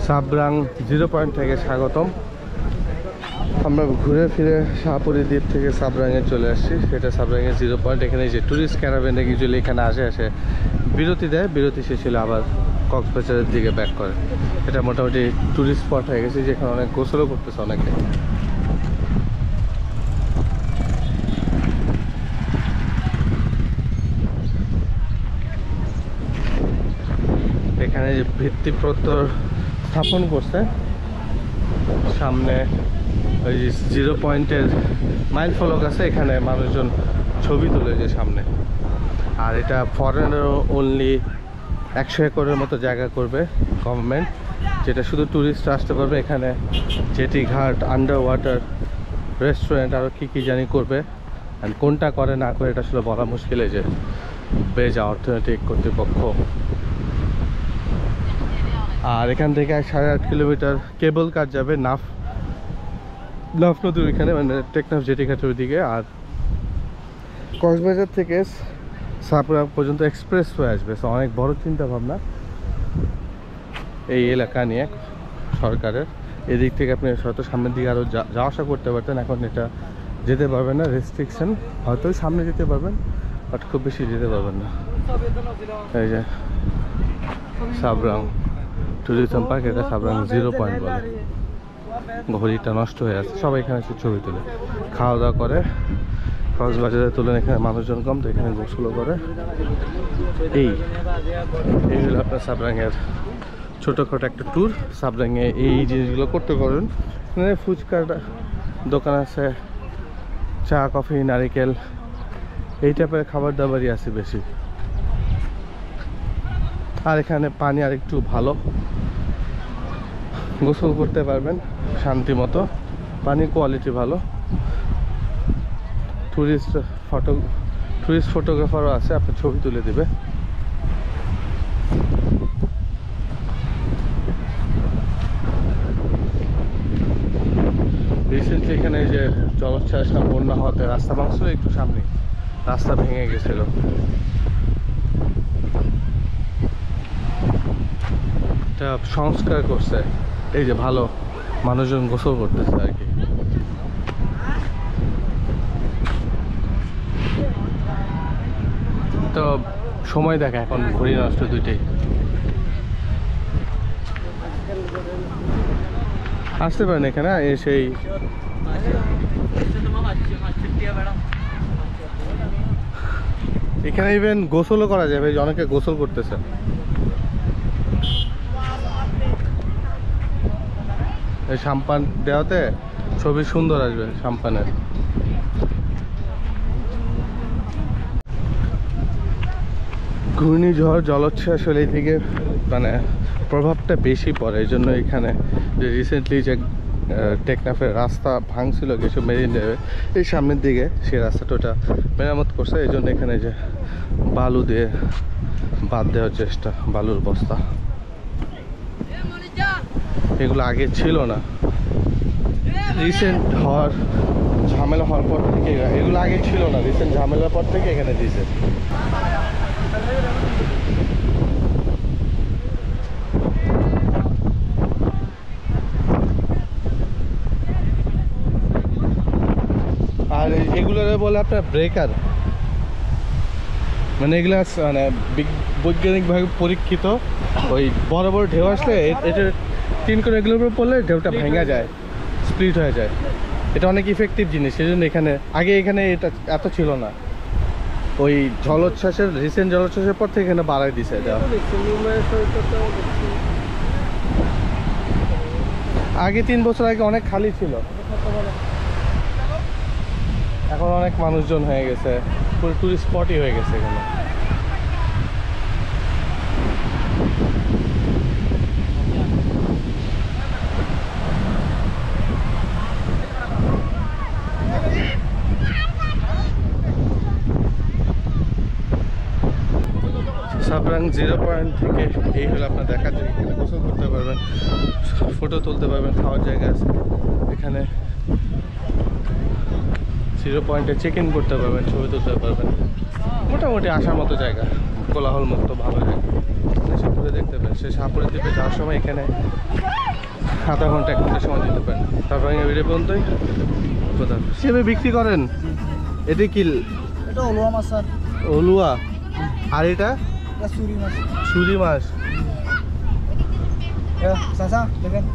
Sabrang 0 point থেকে স্বাগতম। আমরা ঘুরে ফিরে শাহপুরি দ্বীপ থেকে সাবরাঙে চলে আসছি। সেটা সাবরাঙের 0 পয়েন্ট। এখানে যে ট্যুরিস্ট ক্যারাভ্যানে ইউজুয়ালি এখানে আসে বিরতি দেয়, বিরতি শেষ হলে আবার কক্সবাজারের দিকে ব্যাক করে। এটা মোটামুটি ট্যুরিস্ট স্পট হয়ে গেছে, যেখানে অনেক গোসলও করতেছে অনেকে। এখানে যে ভিত্তিপ্রস্তর স্থাপন করছে সামনে, ওই যে 0 পয়েন্টের মাইল ফলক আছে, এখানে মানুষজন ছবি তোলে যে সামনে। আর এটা ফরেনার অনলি 100 একরের মতো জায়গা করবে গভর্নমেন্ট, যেটা শুধু ট্যুরিস্ট আসতে পারবে। এখানে জেটি ঘাট, আন্ডার ওয়াটার, রেস্টুরেন্ট, আরও কী জানি করবে। অ্যান্ড কোনটা করে না করে এটা আসলে বলা মুশকিল, যে বেজা অর্থনৈতিক কর্তৃপক্ষ। আর এখান থেকে 8.5 কিলোমিটার কেবল কার যাবে নাফ নদীর ওইখানে, মানে টেকনাফ জেটি ঘাটের ওইদিকে। আর কক্সবাজার থেকে সাবরাং পর্যন্ত এক্সপ্রেস হয়ে আসবে। সো অনেক বড় চিন্তা ভাবনা এই এলাকা নিয়ে সরকারের। এদিক থেকে আপনি হয়তো সামনের দিকে আরও যাওয়া আসা করতে পারতেন, এখন এটা যেতে পারবেন না, রেস্ট্রিকশন। হয়তো সামনে যেতে পারবেন, বাট খুব বেশি যেতে পারবেন না। এই যে সাবরাং ট্যুরিজম পার্ক, এটা সাবরাং 0 পয়েন্ট বলে। ঘড়িটা নষ্ট হয়ে আছে, সবাই এখানে এসে ছবি তোলে, খাওয়া দাওয়া করে। কক্সবাজারের তুলনায় এখানে মানুষজন কম, তো এখানে গোসলও করে। এই হলো আপনার সাবরাঙের ছোটোখাটো একটা ট্যুর। সাবরাঙে এই জিনিসগুলো করতে পারেন। এখানে ফুচকার দোকান আছে, চা, কফি, নারিকেল, এই টাইপের খাবার দাবারই আছে বেশি। আর এখানে পানি আর একটু ভালো, গোসল করতে পারবেন শান্তি মতো, পানির কোয়ালিটি ভালো। টুরিস্ট ফটোগ্রাফারও আছে, আপনার ছবি তুলে দেবে। রিসেন্টলি এখানে যে জলোচ্ছ্বাস না বন্যা হওয়াতে রাস্তা ভাঙছিল, একটু সামনে রাস্তা ভেঙে গেছিল। এটা সংস্কার করছে, এই যে ভালো মানুষজন গোসল করতেছে আর কি। তো সময় দেখা এখন ঘড়ি নষ্ট দুইটাই। আসতে পারেন এখানে সেই এখানে ইভেন গোসলও করা যাবে, অনেকে গোসল করতেছে। এই সাম্পান দেওয়াতে ছবি সুন্দর আসবে সাম্পানের। ঘূর্ণিঝড়, জলোচ্ছ্বাস হলে এই থেকে মানে প্রভাবটা বেশি পড়ে। এই জন্য এখানে যে রিসেন্টলি যে টেকনাফের রাস্তা ভাঙছিল কিছু মেরিন ড্রাইভে, এই সামনের দিকে সেই রাস্তাটা ওটা মেরামত করছে। এই জন্য এখানে যে বালু দিয়ে বাদ দেওয়ার চেষ্টা, বালুর বস্তা, এগুলো আগে ছিল না। রিসেন্ট ঝামেলা হওয়ার পর থেকে এগুলো আগে ছিল না, রিসেন্ট ঝামেলার পর থেকে এখানে দিয়েছে। আর এগুলোর বলে আপনার ব্রেকার, মানে এগুলো মানে বৈজ্ঞানিকভাবে পরীক্ষিত। ওই বড় বড় ঢেউ আসলে এটা 3 করে এগুলোর উপর পড়লে ঢেউটা ভেঙে যায়, স্প্লিট হয়ে যায়। এটা অনেক ইফেক্টিভ জিনিস, সেই জন্য আগে এখানে এটা এত ছিল না। ওই রিসেন্ট জলোচ্ছ্বাসের পর থেকে এখানে বাড়াই দিছে। আগে 3 বছর আগে অনেক খালি ছিল, এখন অনেক মানুষজন হয়ে গেছে, পুরো টুরিস্ট স্পটই হয়ে গেছে এখানে। সাবরাং 0 পয়েন্ট থেকে এই হলো আপনার দেখার জায়গা। এখানে গোসল করতে পারবেন, ফটো তুলতে পারবেন, খাওয়ার জায়গা আছে এখানে। জিরো পয়েন্টে চেক ইন করতে পারবেন, ছবি তুলতে পারবেন। মোটামুটি আসার মতো জায়গা, কোলাহল মুক্ত ভালো জায়গা। শাহপুরে দেখতে পারেন, সে শাহপুরের দ্বীপে যাওয়ার সময় এখানে আধা ঘন্টা 1 ঘন্টা সময় দিতে পারেন। তারপর ভিডিও পর্যন্তই কোথাও হিসেবে বিক্রি করেন। এটি কি? এটা অলুয়া মাছ স্যার। অলুয়া। আর এটা এটা চুরি মাছ। ছুরি মাছ। চাচা দেখেন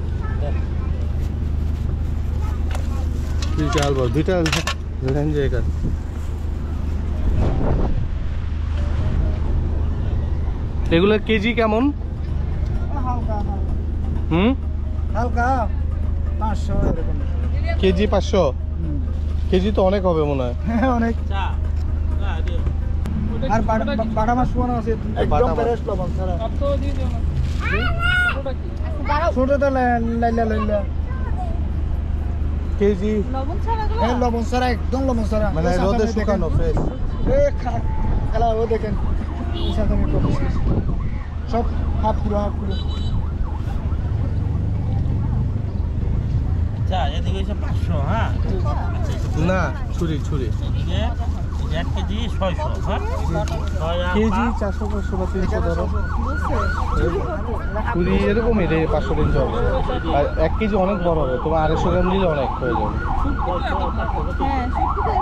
বিশাল বড় দুইটা দেখেন জায়গা। এগুলো কেজি কেমন? হালকা হুম, হালকা 500 এরকম। কেজি 500? কেজি তো অনেক হবে মনে হয়। হ্যাঁ অনেক। আর বাটা মাছ পোনা আছে একদম ফ্রেশ লবণ ছাড়া। ছোটটা লাইলা লাইলা কেজি লবণ ছাড়া গুলো? হ্যাঁ লবণ ছাড়া, একদম লবণ ছাড়া। মানে রোদে শুকানো ফ্রেশ। খেলা ও দেখেন এই সাথে আমি সব হাফ পুরো হাফ পুরো। আচ্ছা এদিকে হচ্ছে 500, হ্যাঁ না ছুরি ছুরি এদিকে 1 কেজি 600, হ্যাঁ 6 কেজি 400 500 বা 300 ধরো। ছুরি এরকমই রে 500 300 হবে। আর 1 কেজি অনেক বড় হবে, তোমার 250 গ্রাম দিলে অনেক হয়ে যাবে। হ্যাঁ, শুটকি তো